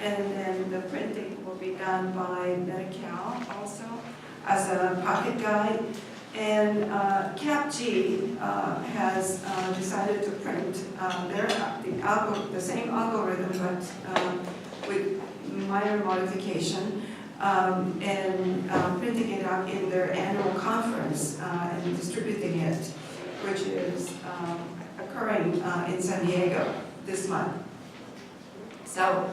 and then the printing will be done by Medi-Cal also as a pocket guide. And CAPG has decided to print the same algorithm, but with minor modification, and printing it up in their annual conference and distributing it, which is occurring in San Diego this month. So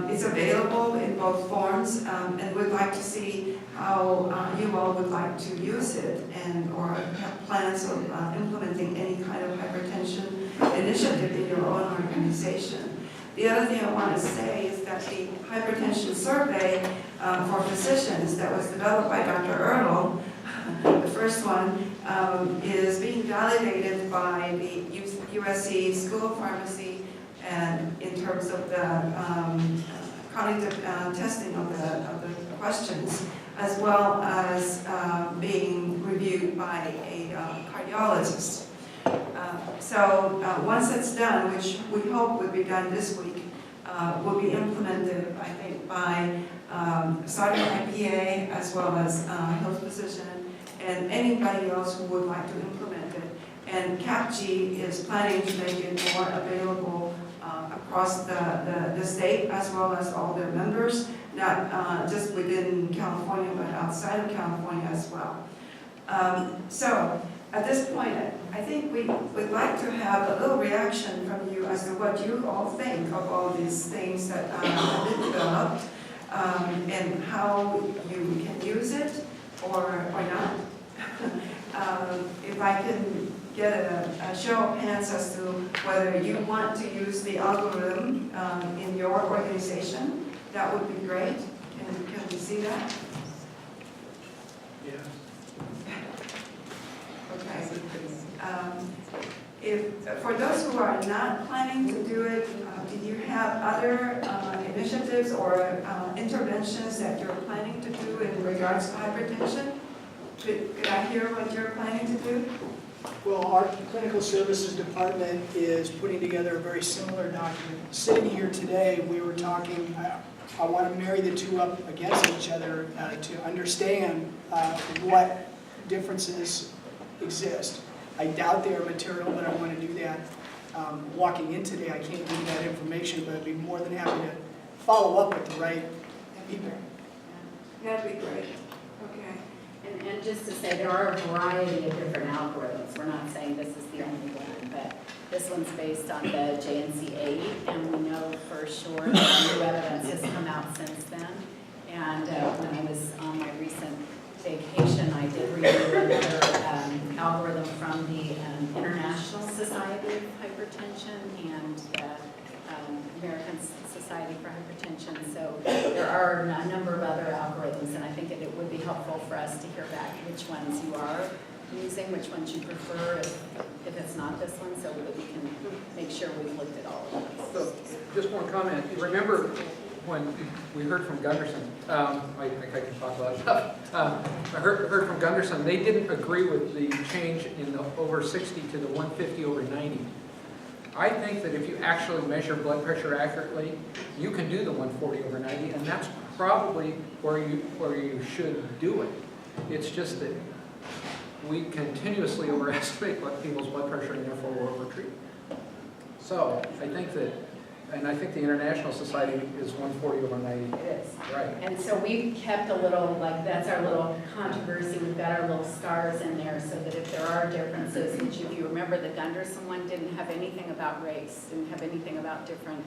it's available in both forms, and we'd like to see how you all would like to use it, and or have plans of implementing any kind of hypertension initiative in your own organization. The other thing I want to say is that the Hypertension Survey for physicians that was developed by Dr. Ertl, the first one, is being validated by the USC School of Pharmacy, and in terms of the cognitive testing of the questions, as well as being reviewed by a cardiologist. So once it's done, which we hope would be done this week, will be implemented, I think, by starting IPA as well as health physician and anybody else who would like to implement it. And CAPG is planning to make it more available across the state as well as all their members, not just within California, but outside of California as well. So at this point, I think we would like to have a little reaction from you as to what you all think of all these things that have been developed, and how you can use it or not. If I can get a show of hands as to whether you want to use the algorithm in your organization, that would be great. Can we see that? Yeah. Okay. For those who are not planning to do it, do you have other initiatives or interventions that you're planning to do in regards to hypertension? Could I hear what you're planning to do? Well, our clinical services department is putting together a very similar document. Sitting here today, we were talking, I want to marry the two up against each other to understand what differences exist. I doubt they are material, but I want to do that. Walking in today, I can't give you that information, but I'd be more than happy to follow up with the right people. That'd be great. Okay. And just to say, there are a variety of different algorithms. We're not saying this is the only one, but this one's based on the JNC8, and we know for sure that new evidence has come out since then. And when I was on my recent vacation, I did review another algorithm from the International Society of Hypertension and American Society for Hypertension. So there are a number of other algorithms, and I think it would be helpful for us to hear back which ones you are using, which ones you prefer, if it's not this one, so that we can make sure we've looked at all of them. So, just one comment. Remember when we heard from Gunderson, I think I can talk about stuff. I heard from Gunderson, they didn't agree with the change in the over 60 to the 150 over 90. I think that if you actually measure blood pressure accurately, you can do the 140 over 90, and that's probably where you should do it. It's just that we continuously overestimate people's blood pressure and therefore we're overtreat. So I think that, and I think the International Society is 140 over 90. It is. Right. And so we've kept a little, like, that's our little controversy. We've got our little stars in there so that if there are differences, which if you remember the Gunderson one didn't have anything about race, didn't have anything about different,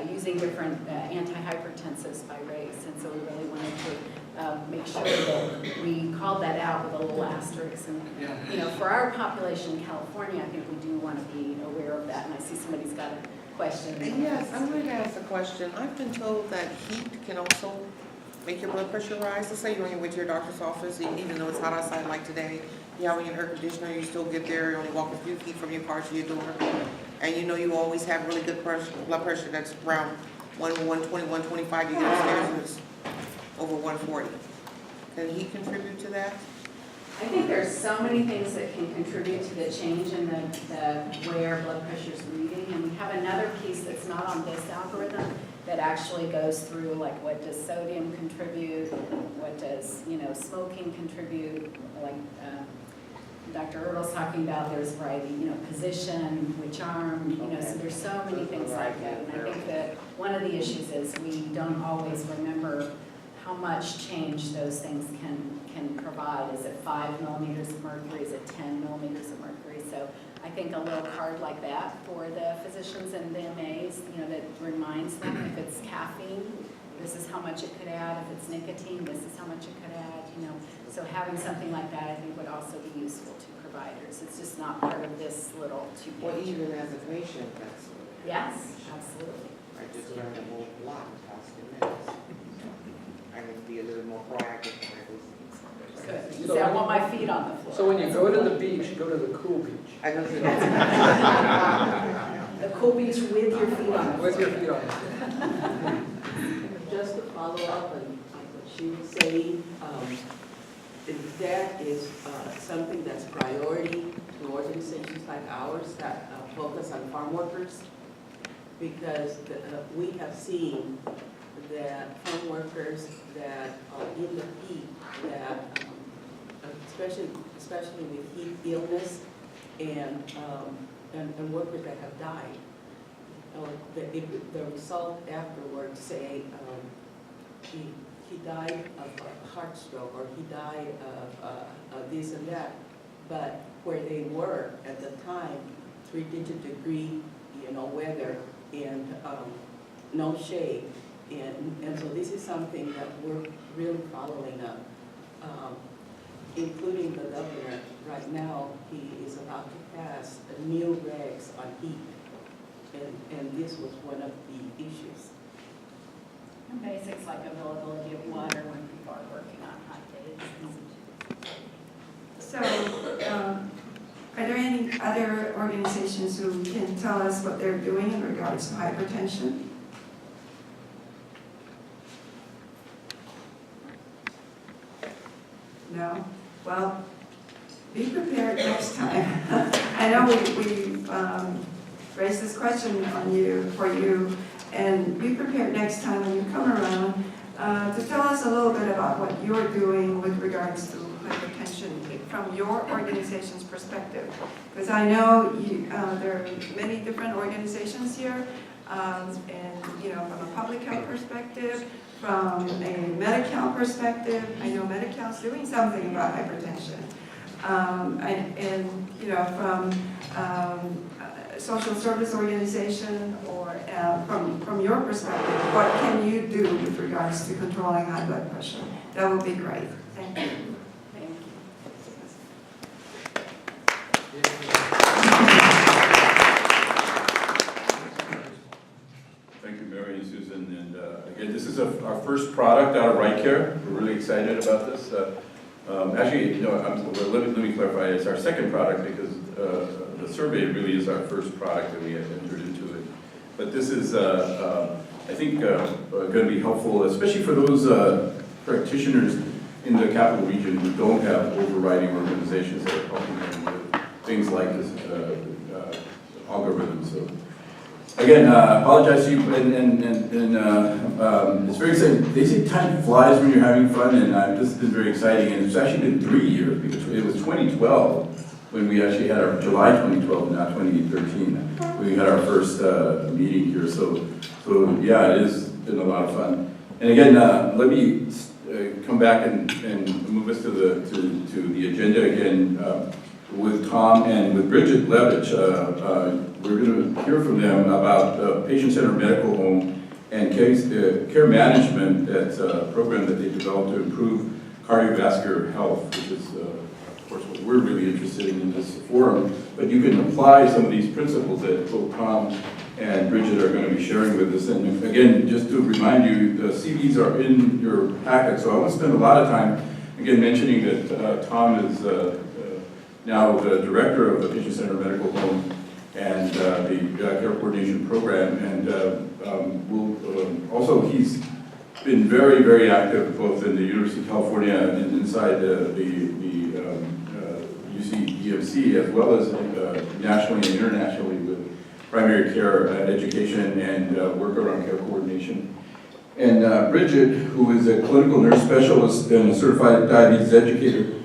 using different antihypertensives by race. And so we really wanted to make sure that we called that out with a little asterisk. And, you know, for our population in California, I think we do want to be aware of that. And I see somebody's got a question. Yes, I'm going to ask a question. I've been told that heat can also make your blood pressure rise. Let's say you're on your way to your doctor's office, even though it's hot outside like today, you have your air conditioner, you still get there, you only walk a few feet from your car to your door, and you know you always have really good blood pressure that's around 120, 125, you get upstairs and it's over 140. Can heat contribute to that? I think there's so many things that can contribute to the change in the way our blood pressure is reading. And we have another piece that's not on this algorithm that actually goes through, like, what does sodium contribute, what does, smoking contribute, like Dr. Ertle's talking about, there's variety, position, which arm, so there's so many things like that. And I think that one of the issues is we don't always remember how much change those things can provide. Is it 5 millimeters of mercury? Is it 10 millimeters of mercury? So I think a little card like that for the physicians and the MAs, that reminds them if it's caffeine, this is how much it could add. If it's nicotine, this is how much it could add, So having something like that, I think, would also be useful to providers. It's just not part of this little 2-page. Or even as a patient, that's. Yes, absolutely. I just learned a whole lot in the past 10 minutes. I need to be a little more proactive when I go see. Good. You say, I want my feet on the floor. So when you go to the beach, go to the cool beach. I know that. The cool beach with your feet on the floor. With your feet on the floor. Just to follow up on what she was saying, that is something that's priority to organizations like ours that focus on farm workers, because we have seen that farm workers that are in the heat, that especially with heat illness and workers that have died. The result afterwards say he died of a heart stroke, or he died of this and that, but where they were at the time, 3-digit degree, weather, and no shade, and so this is something that we're really following up, including the governor. Right now, he is about to pass new regs on heat. And this was one of the issues. And basics like availability of water when people are working on hot days. So, are there any other organizations who can tell us what they're doing in regards to hypertension? No? Well, be prepared next time. I know we raised this question for you, and be prepared next time when you come around to tell us a little bit about what you're doing with regards to hypertension from your organization's perspective. Because I know there are many different organizations here, and from a public health perspective, from a Medi-Cal perspective, I know Medi-Cal's doing something about hypertension. From social service organization, or from your perspective, what can you do with regards to controlling high blood pressure? That would be great. Thank you. Thank you. Thank you, Mary and Susan. And again, this is our first product out of Right Care. We're really excited about this. Actually, let me clarify. It's our second product because the survey really is our first product that we have entered into it. But this is, I think, going to be helpful, especially for those practitioners in the capital region who don't have overriding organizations that are helping them with things like this algorithm. So, again, apologize to you, and it's very exciting. They say time flies when you're having fun, and this has been very exciting. And it's actually been 3 years, because it was 2012 when we actually had our, July 2012, now 2013, we had our first meeting here. So yeah, it has been a lot of fun. And again, let me come back and move us to the agenda again. With Tom and with Bridget Levitch, we're going to hear from them about patient-centered medical home and care management. That's a program that they developed to improve cardiovascular health, which is, of course, what we're really interested in this forum. But you can apply some of these principles that both Tom and Bridget are going to be sharing with us. And again, just to remind you, the CVs are in your packet, so I won't spend a lot of time, again, mentioning that Tom is now the director of the patient-centered medical home and the care coordination program, and also he's been very, very active both in the University of California and inside the UC EMC, as well as nationally and internationally with primary care education and work around care coordination. And Bridget, who is a clinical nurse specialist and a certified diabetes educator,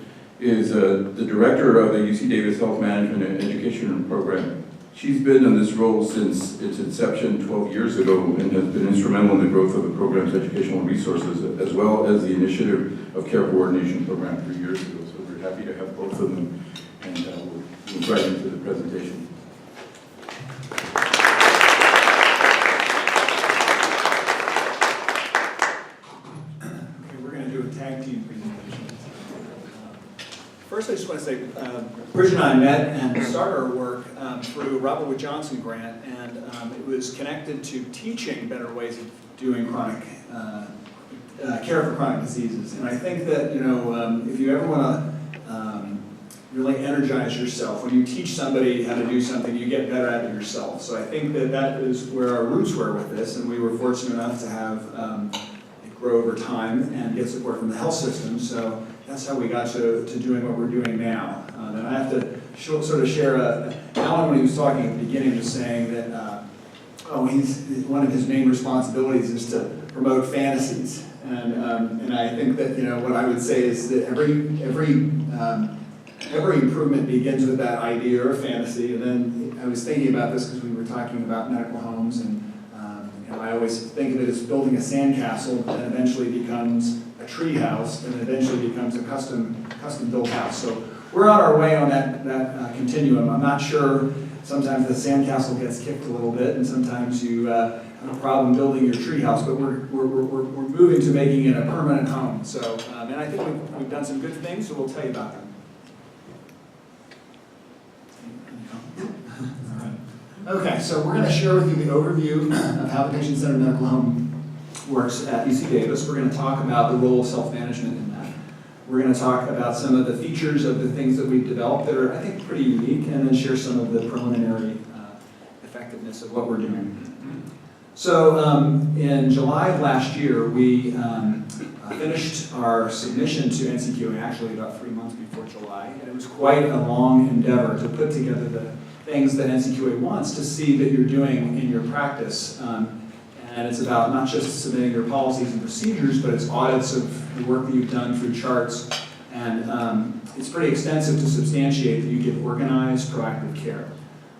is the director of the UC Davis Health Management and Education Program. She's been in this role since its inception 12 years ago and has been instrumental in the growth of the program's educational resources, as well as the initiative of care coordination program 3 years ago. So we're happy to have both of them, and we'll move right into the presentation. Okay, we're going to do a tag team presentation. First, I just want to say, Bridget and I met and started our work through Robert Wood Johnson grant, and it was connected to teaching better ways of doing chronic care for chronic diseases. And I think that, if you ever want to really energize yourself, when you teach somebody how to do something, you get better at it yourself. So I think that that is where our roots were with this, and we were fortunate enough to have it grow over time and get support from the health system. So that's how we got to doing what we're doing now. And I have to sort of share, Alan, when he was talking at the beginning, was saying that one of his main responsibilities is to promote fantasies. And I think that, what I would say is that every improvement begins with that idea or fantasy. And then I was thinking about this because we were talking about medical homes, and I always think of it as building a sandcastle that eventually becomes a tree house, and eventually becomes a custom built house. So we're on our way on that continuum. I'm not sure. Sometimes the sandcastle gets kicked a little bit, and sometimes you have a problem building your tree house. But we're moving to making it a permanent home. So and I think we've done some good things. So we'll tell you about them. Okay, so we're going to share with you the overview of how the patient-centered medical home works at UC Davis. We're going to talk about the role of self-management in that. We're going to talk about some of the features of the things that we've developed that are, I think, pretty unique, and then share some of the preliminary effectiveness of what we're doing. So in July of last year, we finished our submission to NCQA, actually about 3 months before July, and it was quite a long endeavor to put together the things that NCQA wants to see that you're doing in your practice. And it's about not just submitting your policies and procedures, but it's audits of the work that you've done through charts. And it's pretty extensive to substantiate that you give organized, proactive care.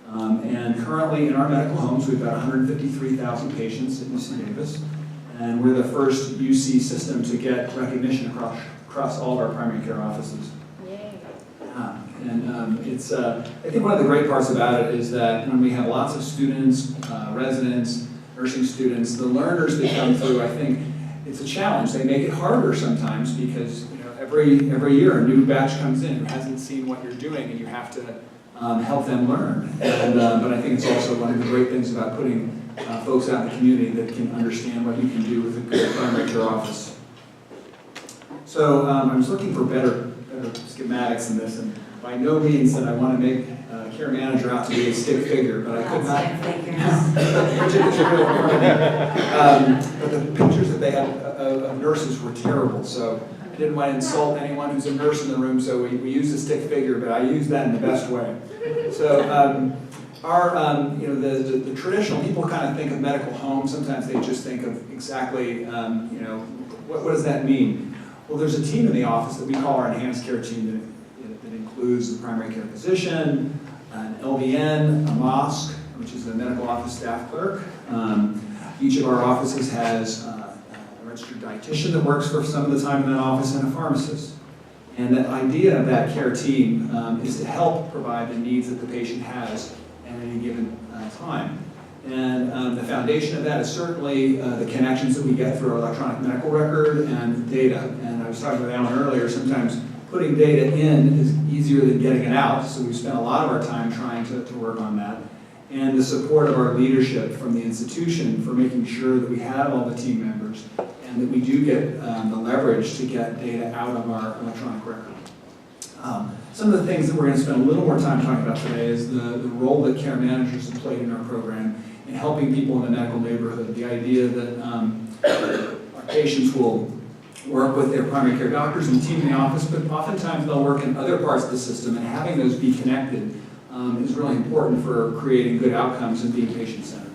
And currently in our medical homes, we've got 153,000 patients at UC Davis. And we're the first UC system to get recognition across all of our primary care offices. And it's, I think one of the great parts about it is that when we have lots of students, residents, nursing students, the learners that come through, I think it's a challenge. They make it harder sometimes because every year a new batch comes in who hasn't seen what you're doing, and you have to help them learn. And, but I think it's also one of the great things about putting folks out in the community that can understand what you can do with a good primary care office. So I was looking for better schematics in this, and by no means that I want to make care manager out to be a stick figure, but I could not. But the pictures that they had of nurses were terrible, so I didn't want to insult anyone who's a nurse in the room, so we used a stick figure, but I used that in the best way. So the traditional people kind of think of medical home. Sometimes they just think of exactly, what does that mean? Well, there's a team in the office that we call our enhanced care team that includes the primary care physician, an LVN, a MOSC, which is the medical office staff clerk. Each of our offices has a registered dietitian that works for some of the time in that office, and a pharmacist. And the idea of that care team is to help provide the needs that the patient has at any given time. And the foundation of that is certainly the connections that we get through our electronic medical record and data. And I was talking with Alan earlier, sometimes putting data in is easier than getting it out, so we spent a lot of our time trying to work on that. And the support of our leadership from the institution for making sure that we have all the team members and that we do get the leverage to get data out of our electronic record. Some of the things that we're going to spend a little more time talking about today is the role that care managers have played in our program in helping people in the medical neighborhood. The idea that our patients will work with their primary care doctors and team in the office, but oftentimes they'll work in other parts of the system, and having those be connected is really important for creating good outcomes and being patient-centered.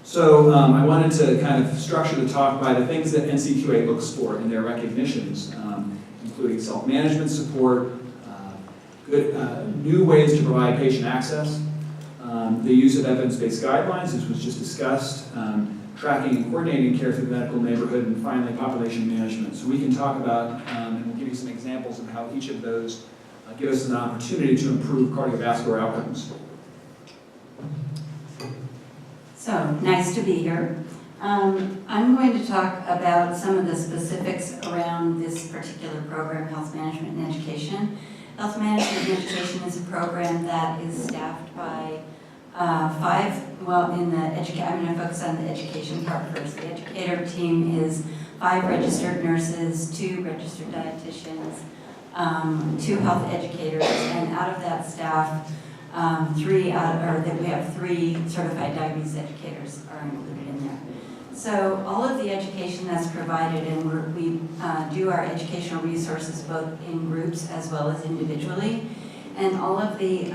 So I wanted to kind of structure the talk by the things that NCQA looks for in their recognitions, including self-management support, good new ways to provide patient access, the use of evidence-based guidelines, as was just discussed, tracking and coordinating care through the medical neighborhood, and finally population management. So we can talk about, and we'll give you some examples of how each of those give us an opportunity to improve cardiovascular outcomes. So, nice to be here. I'm going to talk about some of the specifics around this particular program, Health Management and Education. Health Management and Education is a program that is staffed by I'm going to focus on the education part first. The educator team is 5 registered nurses, 2 registered dietitians, 2 health educators, and out of that staff, we have 3 certified diabetes educators are included in there. So all of the education that's provided, and we do our educational resources both in groups as well as individually, and all of the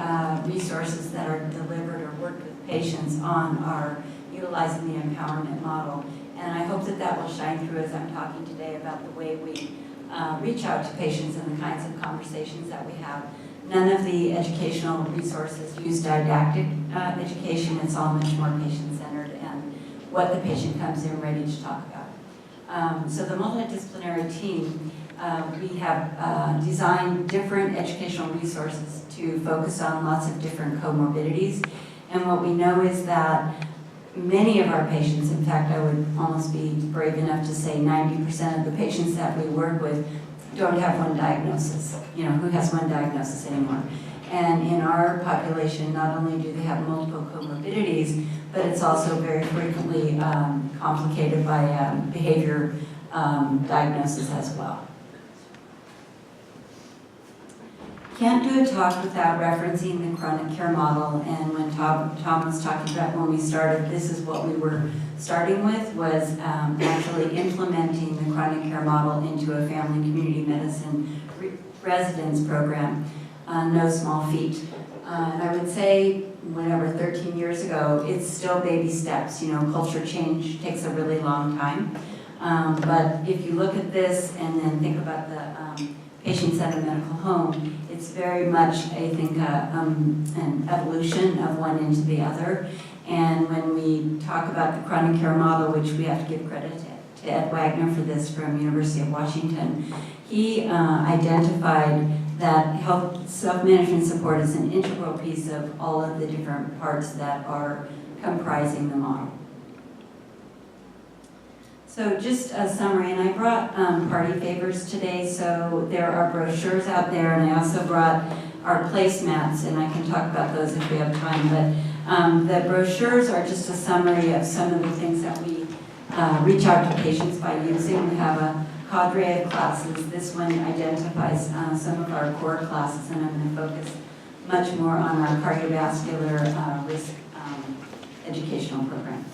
resources that are delivered or worked with patients on are utilizing the empowerment model. And I hope that that will shine through as I'm talking today about the way we reach out to patients and the kinds of conversations that we have. None of the educational resources use didactic education. It's all much more patient-centered and what the patient comes in ready to talk about. So the multidisciplinary team, we have designed different educational resources to focus on lots of different comorbidities. And what we know is that many of our patients, in fact, I would almost be brave enough to say 90% of the patients that we work with don't have one diagnosis. Who has one diagnosis anymore? And in our population, not only do they have multiple comorbidities, but it's also very frequently complicated by behavior diagnosis as well. Can't do a talk without referencing the chronic care model, and when Tom was talking about when we started, this is what we were starting with, was actually implementing the chronic care model into a family community medicine residence program. No small feat. And I would say, 13 years ago, it's still baby steps. Culture change takes a really long time. But if you look at this and then think about the patient-centered medical home, it's very much, I think, an evolution of one into the other. And when we talk about the chronic care model, which we have to give credit to Ed Wagner for this from University of Washington, he identified that self-management support is an integral piece of all of the different parts that are comprising the model. So just a summary, and I brought party favors today, so there are brochures out there, and I also brought our placemats, and I can talk about those if we have time, but the brochures are just a summary of some of the things that we reach out to patients by using. We have a cadre of classes. This one identifies some of our core classes, and I'm going to focus much more on our cardiovascular risk educational program.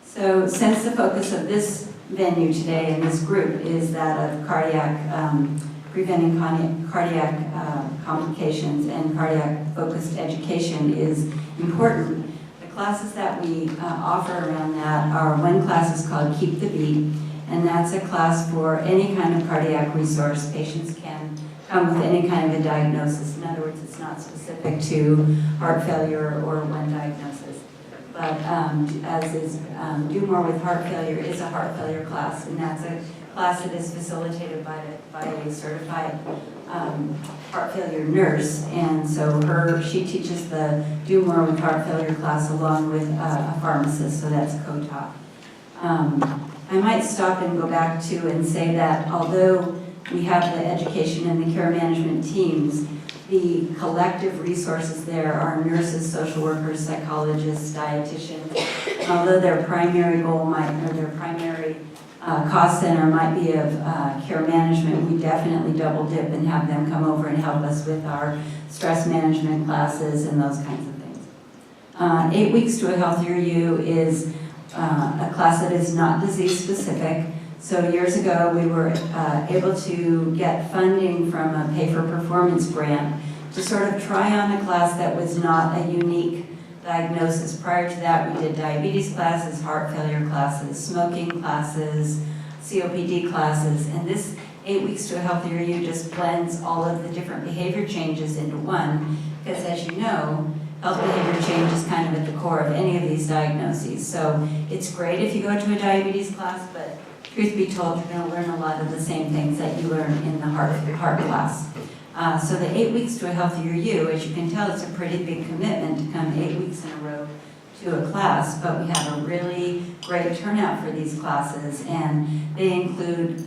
So since the focus of this venue today and this group is that of preventing cardiac complications and cardiac-focused education is important, the classes that we offer around that are, one class is called Keep the Beat, and that's a class for any kind of cardiac resource. Patients can come with any kind of a diagnosis. In other words, it's not specific to heart failure or one diagnosis. But as is Do More with Heart Failure is a heart failure class, and that's a class that is facilitated by a certified heart failure nurse. And so she teaches the Do More with Heart Failure class along with a pharmacist, so that's co-taught. I might stop and go back to and say that although we have the education and the care management teams, the collective resources there are nurses, social workers, psychologists, dietitians. Although their primary goal their primary cost center might be of care management, we definitely double dip and have them come over and help us with our stress management classes and those kinds of things. 8 Weeks to a Healthier You is a class that is not disease specific. So years ago, we were able to get funding from a pay-for-performance grant to sort of try on a class that was not a unique diagnosis. Prior to that, we did diabetes classes, heart failure classes, smoking classes, COPD classes, and this 8 Weeks to a Healthier You just blends all of the different behavior changes into one, because as you know, health behavior change is kind of at the core of any of these diagnoses. So it's great if you go to a diabetes class, but truth be told, you're going to learn a lot of the same things that you learn in the heart class. So the 8 Weeks to a Healthier You, as you can tell, it's a pretty big commitment to come 8 weeks in a row to a class, but we have a really great turnout for these classes, and they include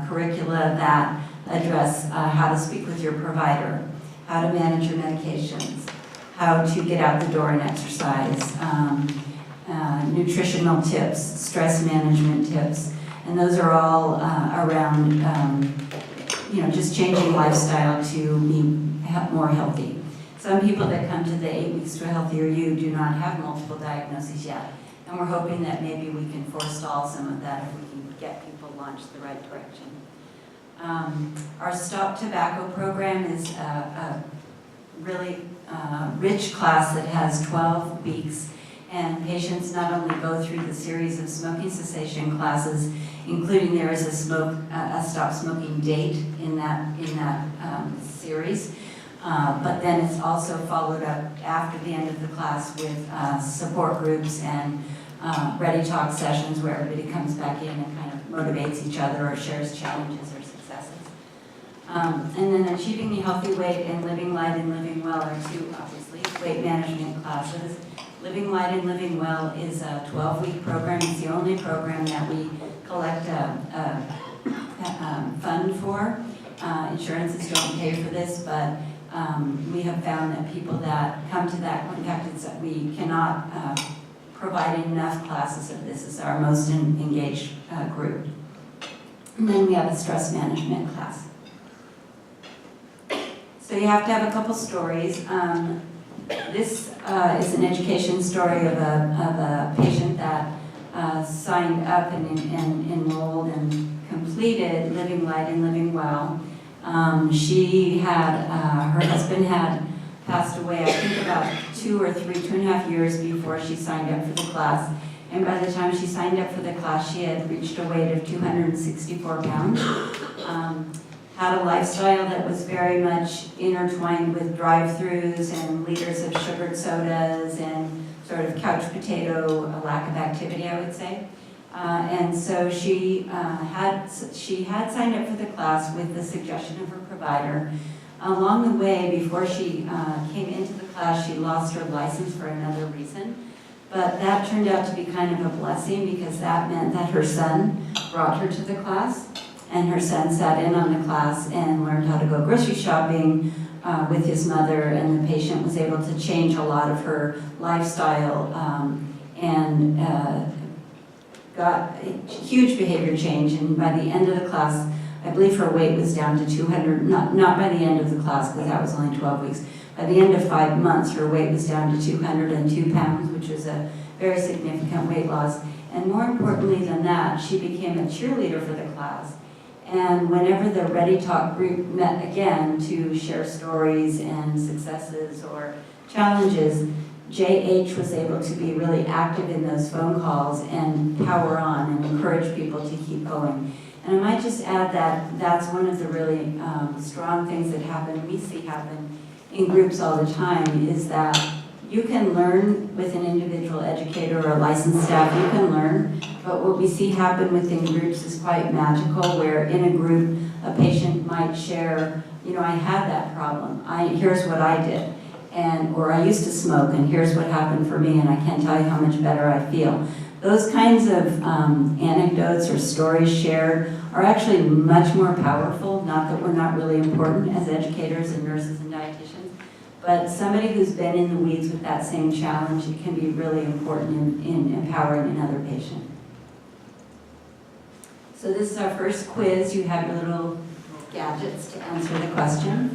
curricula that address how to speak with your provider, how to manage your medications, how to get out the door and exercise, nutritional tips, stress management tips, and those are all around just changing lifestyle to be more healthy. Some people that come to the 8 Weeks to a Healthier You do not have multiple diagnoses yet, and we're hoping that maybe we can forestall some of that if we can get people launched the right direction. Our Stop Tobacco program is a really rich class that has 12 weeks, and patients not only go through the series of smoking cessation classes, including there is a stop smoking date in that series, but then it's also followed up after the end of the class with support groups and ready talk sessions where everybody comes back in and kind of motivates each other or shares challenges or successes. And then Achieving a Healthy Weight and Living Light and Living Well are two, obviously, weight management classes. Living Light and Living Well is a 12-week program. It's the only program that we collect a fund for. Insurances don't pay for this, but we have found that people that come to that, in fact, it's that we cannot provide enough classes of this. It's our most engaged group. And then we have a stress management class. So you have to have a couple stories. This is an education story of a patient that signed up and enrolled and completed Living Light and Living Well. She had, her husband had passed away, I think about 2 or 3, 2.5 years before she signed up for the class. And by the time she signed up for the class, she had reached a weight of 264 pounds. Had a lifestyle that was very much intertwined with drive-thrus and liters of sugared sodas and sort of couch potato, a lack of activity, I would say. And so she had signed up for the class with the suggestion of her provider. Along the way, before she came into the class, she lost her license for another reason. But that turned out to be kind of a blessing because that meant that her son brought her to the class, and her son sat in on the class and learned how to go grocery shopping with his mother, and the patient was able to change a lot of her lifestyle and got a huge behavior change. And by the end of the class, I believe her weight was down to 200, not by the end of the class because that was only 12 weeks. By the end of 5 months, her weight was down to 202 pounds, which was a very significant weight loss. And more importantly than that, she became a cheerleader for the class. And whenever the Ready Talk group met again to share stories and successes or challenges, JH was able to be really active in those phone calls and power on and encourage people to keep going. And I might just add that that's one of the really strong things that we see happen in groups all the time, is that you can learn with an individual educator or a licensed staff, you can learn, but what we see happen within groups is quite magical, where in a group, a patient might share, I had that problem, here's what I did, or I used to smoke, and here's what happened for me, and I can't tell you how much better I feel. Those kinds of anecdotes or stories shared are actually much more powerful, not that we're not really important as educators and nurses and dietitians, but somebody who's been in the weeds with that same challenge, it can be really important in empowering another patient. So this is our first quiz. You have your little gadgets to answer the question.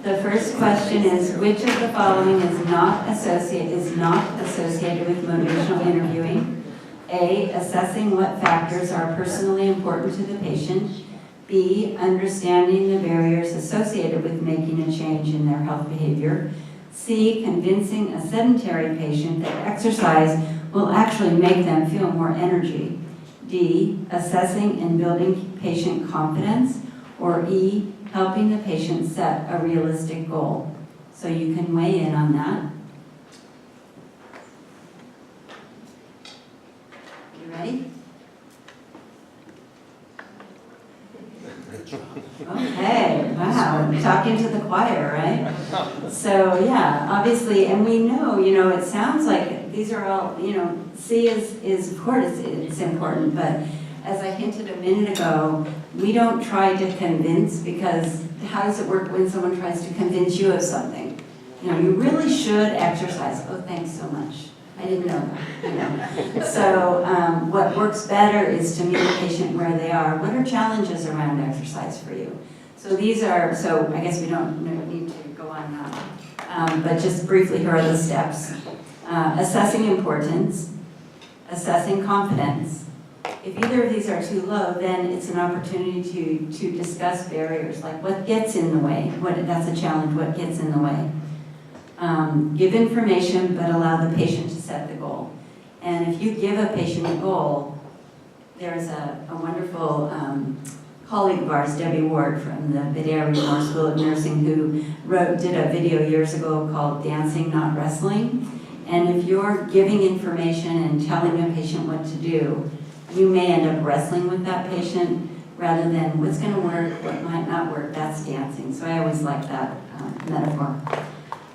The first question is, which of the following is not associated with motivational interviewing? A, assessing what factors are personally important to the patient. B, understanding the barriers associated with making a change in their health behavior. C, convincing a sedentary patient that exercise will actually make them feel more energy. D, assessing and building patient confidence. Or E, helping the patient set a realistic goal. So you can weigh in on that. You ready? Okay, wow, talking to the choir, right? So yeah, obviously, and we know, it sounds like these are all, C is of course it's important, but as I hinted a minute ago, we don't try to convince, because how does it work when someone tries to convince you of something? You really should exercise. Oh, thanks so much. I didn't know that. So what works better is to meet the patient where they are. What are challenges around exercise for you? So these are, so I guess we don't need to go on now, but just briefly, here are the steps. Assessing importance, assessing confidence. If either of these are too low, then it's an opportunity to discuss barriers, like what gets in the way. That's a challenge, what gets in the way. Give information, but allow the patient to set the goal. And if you give a patient a goal, there's a wonderful colleague of ours, Debbie Ward from the Bay Area Regional School of Nursing, who did a video years ago called Dancing, Not Wrestling. And if you're giving information and telling a patient what to do, you may end up wrestling with that patient rather than what's going to work, what might not work. That's dancing. So I always like that metaphor.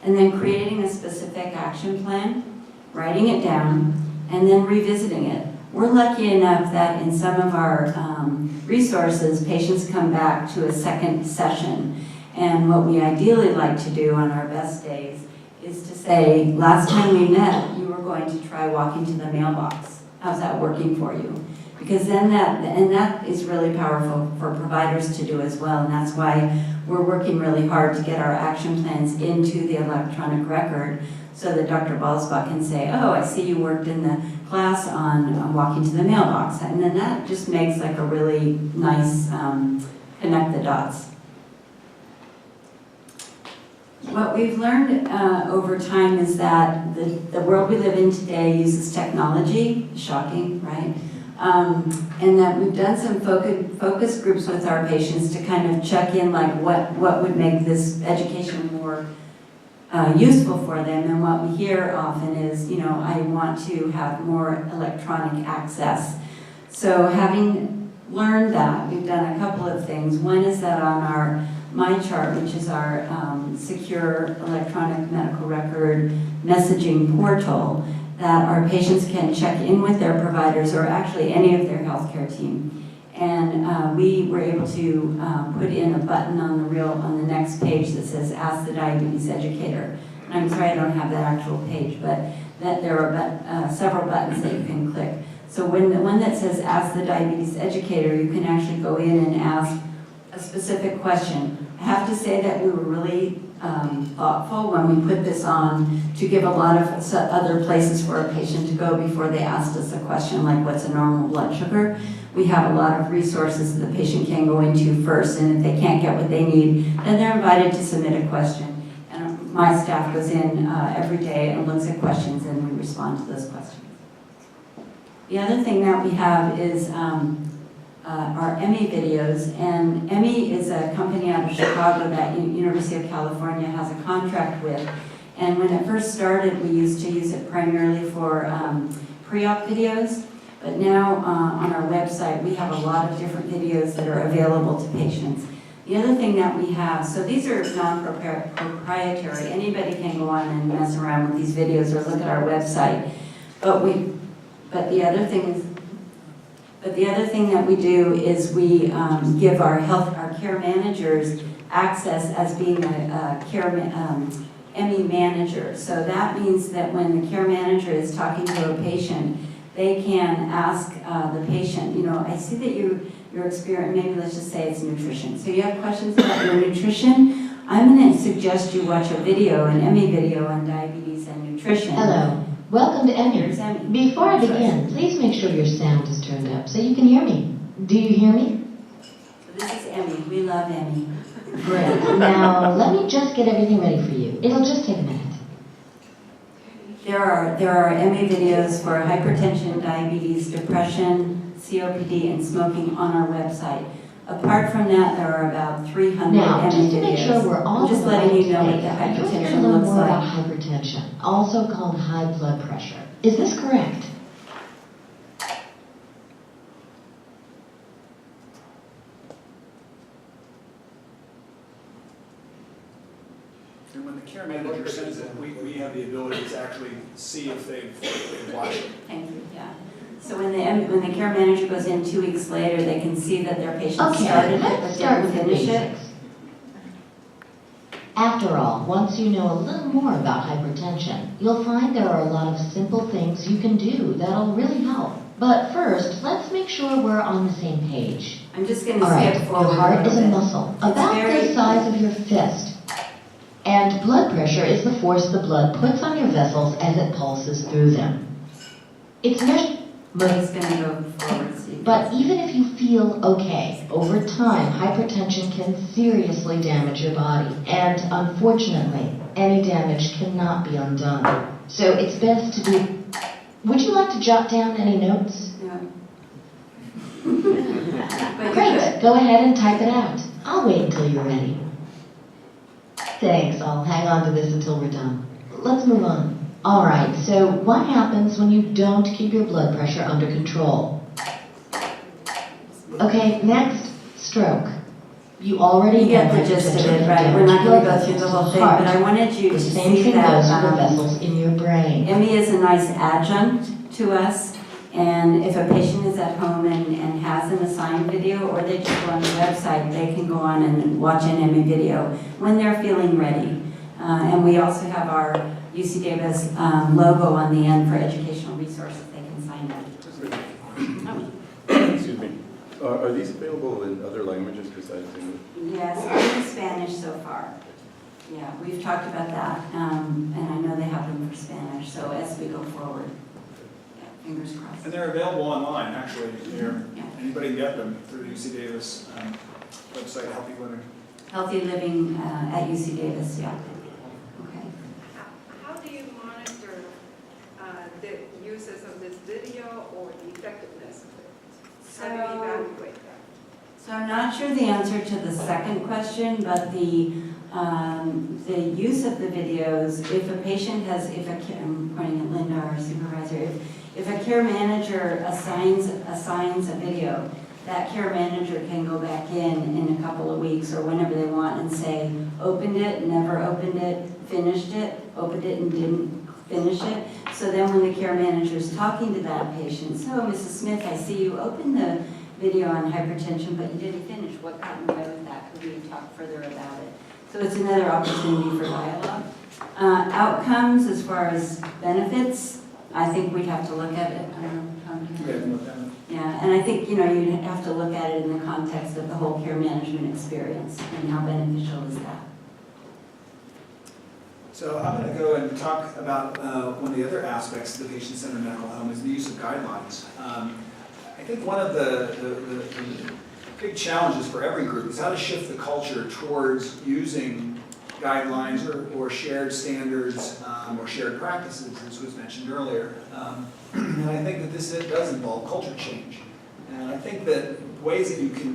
And then creating a specific action plan, writing it down, and then revisiting it. We're lucky enough that in some of our resources, patients come back to a second session. And what we ideally like to do on our best days is to say, last time we met, you were going to try walking to the mailbox. How's that working for you? Because then that is really powerful for providers to do as well, and that's why we're working really hard to get our action plans into the electronic record so that Dr. Balsbach can say, oh, I see you worked in the class on walking to the mailbox. And then that just makes like a really nice connect the dots. What we've learned over time is that the world we live in today uses technology, shocking, right? And that we've done some focus groups with our patients to kind of check in like what would make this education more useful for them. And what we hear often is, I want to have more electronic access. So having learned that, we've done a couple of things. One is that on our MyChart, which is our secure electronic medical record messaging portal, that our patients can check in with their providers or actually any of their healthcare team. And we were able to put in a button on the next page that says Ask the Diabetes Educator. And I'm sorry I don't have that actual page, but that there are several buttons that you can click. So when the one that says Ask the Diabetes Educator, you can actually go in and ask a specific question. I have to say that we were really thoughtful when we put this on to give a lot of other places for a patient to go before they asked us a question like what's a normal blood sugar. We have a lot of resources that the patient can go into first, and if they can't get what they need, then they're invited to submit a question. And my staff goes in every day and looks at questions, and we respond to those questions. The other thing that we have is our Emmy videos, and Emmy is a company out of Chicago that University of California has a contract with. And when it first started, we used to use it primarily for pre-op videos, but now on our website, we have a lot of different videos that are available to patients. The other thing that we have, so these are non-proprietary, anybody can go on and mess around with these videos or look at our website, but the other thing that we do is we give our care managers access as being a care Emmy manager. So that means that when the care manager is talking to a patient, they can ask the patient, I see that your experience, maybe let's just say it's nutrition. So you have questions about your nutrition? I'm going to suggest you watch a video, an Emmy video on diabetes and nutrition. Hello. Welcome to Emmy. Before I begin, please make sure your sound is turned up so you can hear me. Do you hear me? So this is Emmy. We love Emmy. Great. Now, let me just get everything ready for you. It'll just take a minute. There are Emmy videos for hypertension, diabetes, depression, COPD, and smoking on our website. Apart from that, there are about 300 Now, Emmy just to make videos. sure we're all I'm just in the letting right you know what place, the you're here to hypertension learn looks more about like. hypertension, also called high blood pressure. Is this correct? And when the care manager sends it, we have the ability to actually see if they've watched it. Thank you, yeah. So when the care manager goes in 2 weeks later, they can see that their patient Okay, started it let's but start didn't with the finish it. basics. After all, once you know a little more about hypertension, you'll find there are a lot of simple things you can do that'll really help. But first, let's make sure we're on the same page. I'm just going All to right, skip your forward heart a is a little bit. muscle, about very- the size of your fist. And blood pressure is the force the blood puts on your vessels as it pulses through them. It's measured, He's going to go forward, Steve. but even if you feel okay, over time, hypertension can seriously damage your body. And unfortunately, any damage cannot be undone. So it's best to be... Would you like to jot down any notes? Yeah. But you Great, could. go ahead and type it out. I'll wait until you're ready. Thanks, I'll hang on to this until we're done. Let's move on. All right, so what happens when you don't keep your blood pressure under control? Okay, next, stroke. You already You get know the gist of hypertension it, right? can We're not damage going to go blood through the vessels whole in thing, heart. but I wanted you to The same see thing goes that for the vessels in your brain. Emmy is a nice adjunct to us, and if a patient is at home and has an assigned video, or they just go on the website, they can go on and watch an Emmy video when they're feeling ready. And we also have our UC Davis logo on the end for educational resources they can sign up. Excuse me. Are these available in other languages besides English? Yes, only Spanish so far. Yeah, we've talked about that, and I know they have them for Spanish, so as we go forward, yeah, fingers crossed. And they're available online, actually. Yeah. Anybody can get them through the UC Davis website, Healthy Living. Healthy Living at UC Davis, yeah. Okay. How do you monitor the uses of this video or the effectiveness of it? How do you evaluate that? So I'm not sure the answer to the second question, but the use of the videos, if a patient has, I'm pointing at Linda, our supervisor, if a care manager assigns a video, that care manager can go back in a couple of weeks or whenever they want and say, opened it, never opened it, finished it, opened it and didn't finish it. So then when the care manager is talking to that patient, so Mrs. Smith, I see you opened the video on hypertension, but you didn't finish. What got in the way with that? Could we talk further about it? So it's another opportunity for dialogue. Outcomes as far as benefits, I think we'd have to look at it. I don't know, Tom, do you- Yeah, and I think, you'd have to look at it in the context of the whole care management experience and how beneficial is that. So I'm going to go and talk about one of the other aspects of the patient-centered medical home is the use of guidelines. I think one of the big challenges for every group is how to shift the culture towards using guidelines or shared standards or shared practices, as was mentioned earlier. And I think that this does involve culture change. And I think that ways that you can